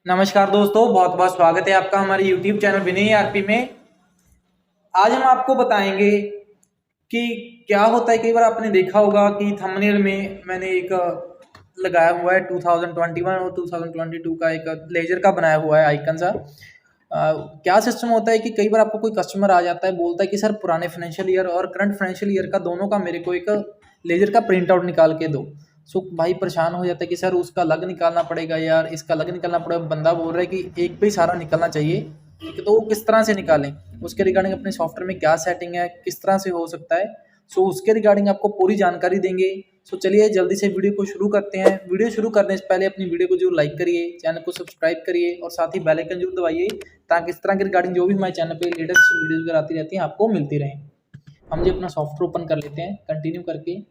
नमस्कार दोस्तों, बहुत बहुत स्वागत है आपका हमारे YouTube चैनल विनय आरपी में। आज हम आपको बताएंगे कि क्या होता है। कई बार आपने देखा होगा कि थंबनेल में मैंने एक लगाया हुआ है 2021 और 2022 का एक लेजर का बनाया हुआ है आइकन सा। क्या सिस्टम होता है कि कई बार आपको कोई कस्टमर आ जाता है, बोलता है कि सर पुराने फाइनेंशियल ईयर और करंट फाइनेंशियल ईयर का दोनों का मेरे को एक लेजर का प्रिंट आउट निकाल के दो। सो भाई परेशान हो जाता है कि सर उसका अलग निकालना पड़ेगा यार, इसका अलग निकालना पड़ेगा। बंदा बोल रहा है कि एक पे ही सारा निकलना चाहिए, तो वो किस तरह से निकालें, उसके रिगार्डिंग अपने सॉफ्टवेयर में क्या सेटिंग है, किस तरह से हो सकता है। सो उसके रिगार्डिंग आपको पूरी जानकारी देंगे। सो चलिए जल्दी से वीडियो को शुरू करते हैं। वीडियो शुरू करने से पहले अपनी वीडियो को जरूर लाइक करिए, चैनल को सब्सक्राइब करिए और साथ ही बेल आइकन जरूर दबाइए, ताकि इस तरह के रिगार्डिंग जो भी हमारे चैनल पे लेटेस्ट वीडियोज वगैरह आती रहती हैं आपको मिलती रहें। हम जी अपना सॉफ्टवेयर ओपन कर लेते हैं कंटिन्यू करके।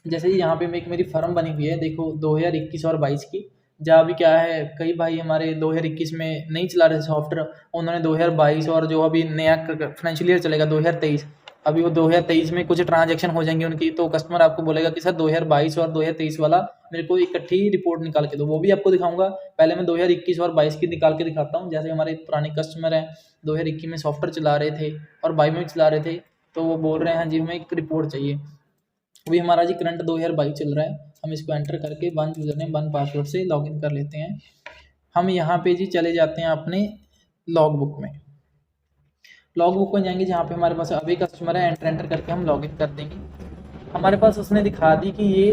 जैसे कि यहाँ पे मैं एक मेरी फर्म बनी हुई है, देखो 2021 और 22 की। जहाँ भी क्या है, कई भाई हमारे 2021 में नहीं चला रहे सॉफ्टवेयर, उन्होंने 2022 और जो अभी नया फाइनेंशियल ईयर चलेगा 2023, अभी वो 2023 में कुछ ट्रांजैक्शन हो जाएंगे उनकी, तो कस्टमर आपको बोलेगा कि सर 2022 और 2023 वाला मेरे को इकट्ठी रिपोर्ट निकाल के दो। वो भी आपको दिखाऊंगा। पहले मैं 2021 और 22 की निकाल के दिखाता हूँ। जैसे हमारे पुराने कस्टमर हैं, 2021 में सॉफ्टवेयर चला रहे थे और 22 में चला रहे थे, तो वो बोल रहे हैं हाँ जी हमें एक रिपोर्ट चाहिए। अभी हमारा जी करंट 2022 चल रहा है। हम इसको एंटर करके one user name one password से लॉगिन कर लेते हैं। हम यहाँ पे जी चले जाते हैं अपने लॉग बुक में। लॉग बुक में जाएंगे, जहाँ पे हमारे पास अभी कस्टमर है, एंटर करके हम लॉगिन कर देंगे। हमारे पास उसने दिखा दी कि ये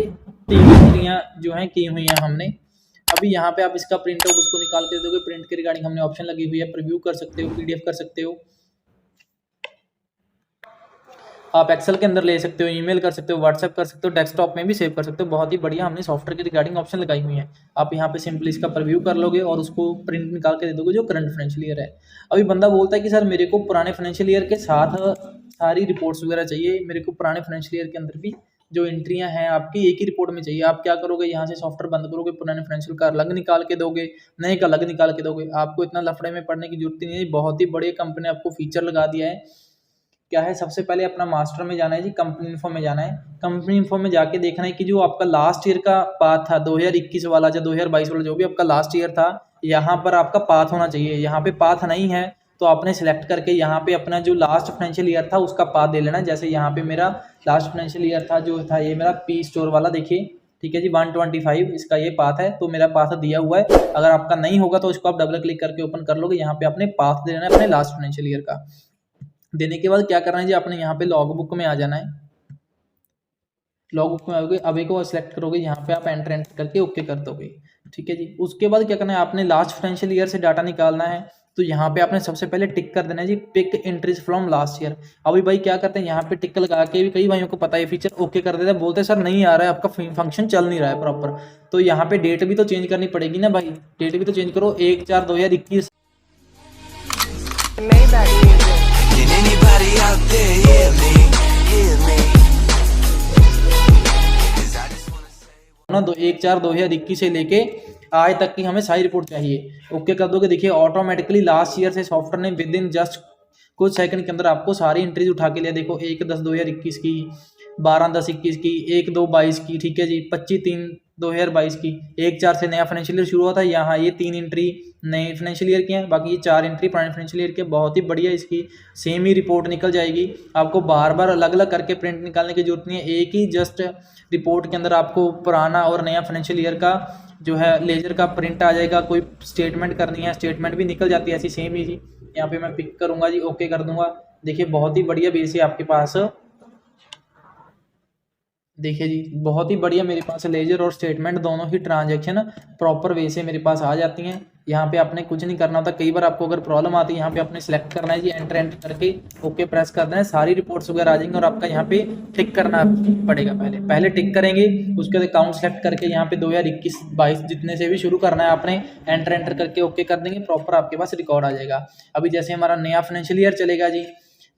3 एंट्रियाँ जो हैं की हुई हैं हमने। अभी यहाँ पे आप इसका प्रिंट आउट उसको निकाल के दोगे। प्रिंट के रिगार्डिंग हमने ऑप्शन लगी हुई है, प्रीव्यू कर सकते हो, PDF कर सकते हो, आप एक्सेल के अंदर ले सकते हो, ईमेल कर सकते हो, व्हाट्सएप कर सकते हो, डेस्कटॉप में भी सेव कर सकते हो। बहुत ही बढ़िया हमने सॉफ्टवेयर की रिगार्डिंग ऑप्शन लगाई हुई है। आप यहाँ पे सिंपली इसका प्रीव्यू कर लोगे और उसको प्रिंट निकाल के दे दोगे जो करंट फाइनेंशियल ईयर है। अभी बंदा बोलता है कि सर मेरे को पुराने फाइनेंशियल ईयर के साथ सारी रिपोर्ट्स वगैरह चाहिए, मेरे को पुराने फाइनेंशियल ईयर के अंदर भी जो एंट्रियां हैं आपकी एक ही रिपोर्ट में चाहिए। आप क्या करोगे, यहाँ से सॉफ्टवेयर बंद करोगे, पुराने फाइनेंशियल का अलग निकाल के दोगे, नए का अलग निकाल के दोगे। आपको इतना लफड़े में पड़ने की जरूरत नहीं है। बहुत ही बड़ी कंपनी ने आपको फीचर लगा दिया है। क्या है, सबसे पहले अपना मास्टर में जाना है जी, कंपनी इन्फो में जाना है। कंपनी इन्फो में जाके देखना है कि जो आपका लास्ट ईयर का पाथ था 2021 वाला या 2022 वाला, जो भी आपका लास्ट ईयर था, यहाँ पर आपका पाथ होना चाहिए। यहाँ पे पाथ नहीं है तो आपने सिलेक्ट करके यहाँ पे अपना जो लास्ट फाइनेंशियल ईयर था उसका पाथ दे लेना। जैसे यहाँ पे मेरा लास्ट फाइनेंशियल ईयर था जो था ये मेरा पी स्टोर वाला, देखिए ठीक है जी 125 इसका ये पाथ है, तो मेरा पाथ दिया हुआ है। अगर आपका नहीं होगा तो इसको आप डबल क्लिक करके ओपन कर लोगे। यहाँ पे आपने पाथ दे देना है अपने लास्ट फाइनेंशियल ईयर का। देने के बाद क्या करना है जी, आपने यहाँ पे लॉग बुक में आ जाना है। लॉग बुक में आओगे, अभी को सिलेक्ट करोगे, यहाँ पे आप एंटर करके ओके कर दोगे। ठीक है जी। उसके बाद क्या करना है, आपने लास्ट फाइनेंशियल ईयर से डाटा निकालना है, तो यहाँ पे आपने सबसे पहले टिक कर देना है जी, pick entries from last year. अभी भाई क्या करते हैं, यहाँ पे टिक लगा के भी कई भाइयों को पता है फीचर, ओके कर देते हैं, बोलते हैं सर नहीं आ रहा है, आपका फंक्शन चल नहीं रहा है प्रॉपर। तो यहाँ पे डेट भी तो चेंज करनी पड़ेगी ना भाई, डेट भी तो चेंज करो। 1/4/2021 Can anybody out there hear me? Hear me? 'Cause I just wanna say ना 1/4/2021 से लेके आज तक की हमें सारी रिपोर्ट चाहिए। ओके कर दोगे, देखिए ऑटोमेटिकली लास्ट ईयर से सॉफ्टवेयर ने विद इन जस्ट कुछ सेकंड के अंदर आपको सारी एंट्रीज उठा के लिया। देखो 1/10/2021 की, 12/10/21 की, 1/2/22 की, ठीक है जी, 25/3/2022 की। 1/4 से नया फाइनेंशियल ईयर शुरू हुआ था, यहाँ ये 3 एंट्री नए फाइनेंशियल ईयर की हैं, बाकी ये 4 एंट्री पुराने फाइनेंशियल ईयर के। बहुत ही बढ़िया, इसकी सेम ही रिपोर्ट निकल जाएगी। आपको बार बार अलग अलग करके प्रिंट निकालने की जरूरत नहीं है। एक ही जस्ट रिपोर्ट के अंदर आपको पुराना और नया फाइनेंशियल ईयर का जो है लेजर का प्रिंट आ जाएगा। कोई स्टेटमेंट करनी है, स्टेटमेंट भी निकल जाती है ऐसी सेम ही जी। यहाँ पे मैं पिक करूंगा जी, ओके कर दूंगा। देखिए बहुत ही बढ़िया बेस है आपके पास। देखिए जी बहुत ही बढ़िया मेरे पास लेजर और स्टेटमेंट दोनों ही ट्रांजैक्शन प्रॉपर वे से मेरे पास आ जाती हैं। यहाँ पे आपने कुछ नहीं करना होता। कई बार आपको अगर प्रॉब्लम आती है, यहाँ पे आपने सिलेक्ट करना है जी, एंटर करके ओके प्रेस कर देना है, सारी रिपोर्ट्स वगैरह आ जाएंगी। और आपका यहाँ पे टिक करना पड़ेगा, पहले टिक करेंगे, उसके बाद अकाउंट सेलेक्ट करके यहाँ पे 2021-22 जितने से भी शुरू करना है आपने, एंटर करके ओके कर देंगे, प्रॉपर आपके पास रिकॉर्ड आ जाएगा। अभी जैसे हमारा नया फाइनेंशियल ईयर चलेगा जी,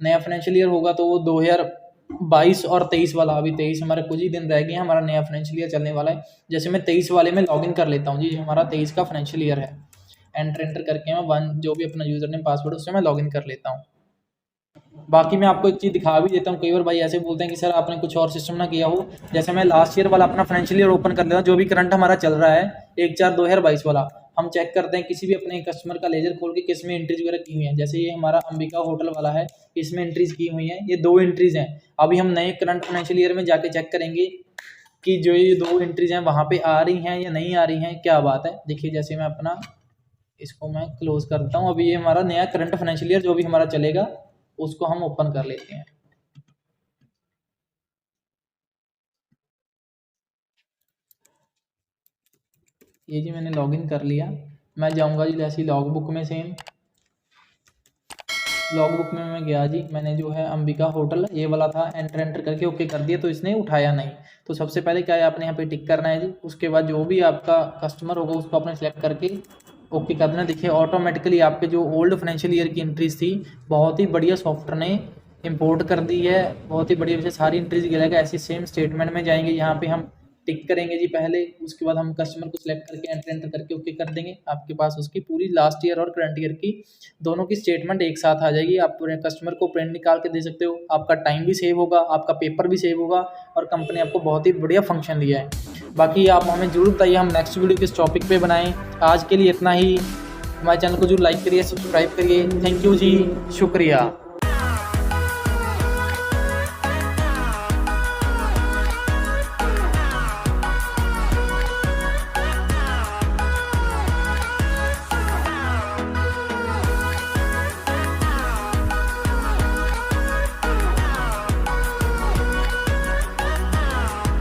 नया फाइनेंशियल ईयर होगा तो वो 2022 और 23 वाला, अभी 23 हमारे कुछ ही दिन रह गए हैं, हमारा नया फाइनेंशियल ईयर चलने वाला है। जैसे मैं 23 वाले में लॉगिन कर लेता हूँ जी, हमारा 23 का फाइनेंशियल ईयर है। एंटर करके मैं वन जो भी अपना यूजर नेम पासवर्ड उससे मैं लॉगिन कर लेता हूँ। बाकी मैं आपको एक चीज़ दिखा भी देता हूँ। कई बार भाई ऐसे बोलते हैं कि सर आपने कुछ और सिस्टम ना किया हो। जैसे मैं लास्ट ईयर वाला अपना फाइनेंशियल ईयर ओपन कर लेता हूँ, जो भी करंट हमारा चल रहा है 1/4/2022 वाला, हम चेक करते हैं किसी भी अपने कस्टमर का लेजर खोल के किस में एंट्रीज वगैरह की हुई हैं। जैसे ये हमारा अंबिका होटल वाला है, इसमें एंट्रीज की हुई हैं, ये 2 एंट्रीज हैं। अभी हम नए करंट फाइनेंशियल ईयर में जाके चेक करेंगे कि जो ये 2 एंट्रीज हैं वहाँ पे आ रही हैं या नहीं आ रही हैं, क्या बात है। देखिए जैसे मैं अपना इसको मैं क्लोज करता हूँ। अभी ये हमारा नया करंट फाइनेंशियल ईयर जो भी हमारा चलेगा उसको हम ओपन कर लेते हैं। ये जी मैंने लॉगिन कर लिया। मैं जाऊंगा जी जैसे लॉग बुक में, सेम लॉग बुक में मैं गया जी, मैंने जो है अंबिका होटल ये वाला था, एंटर करके ओके कर दिया, तो इसने उठाया नहीं। तो सबसे पहले क्या है, आपने यहाँ पे टिक करना है जी। उसके बाद जो भी आपका कस्टमर होगा उसको आपने सेलेक्ट करके ओके कर देना। देखिए ऑटोमेटिकली आपके जो ओल्ड फाइनेंशियल ईयर की एंट्रीज थी बहुत ही बढ़िया सॉफ्टवेयर ने इंपोर्ट कर दी है, बहुत ही बढ़िया से सारी एंट्रीज गिरेगा। ऐसी सेम स्टेटमेंट में जाएंगे, यहाँ पे हम टिक करेंगे जी पहले, उसके बाद हम कस्टमर को सिलेक्ट करके एंटर करके ओके कर देंगे। आपके पास उसकी पूरी लास्ट ईयर और करंट ईयर की दोनों की स्टेटमेंट एक साथ आ जाएगी। आप पूरे कस्टमर को प्रिंट निकाल के दे सकते हो, आपका टाइम भी सेव होगा, आपका पेपर भी सेव होगा, और कंपनी आपको बहुत ही बढ़िया फंक्शन दिया है। बाकी आप हमें जरूर बताइए हम नेक्स्ट वीडियो किस टॉपिक पे बनाएं। आज के लिए इतना ही। हमारे चैनल को जरूर लाइक करिए, सब्सक्राइब करिए। थैंक यू जी, शुक्रिया।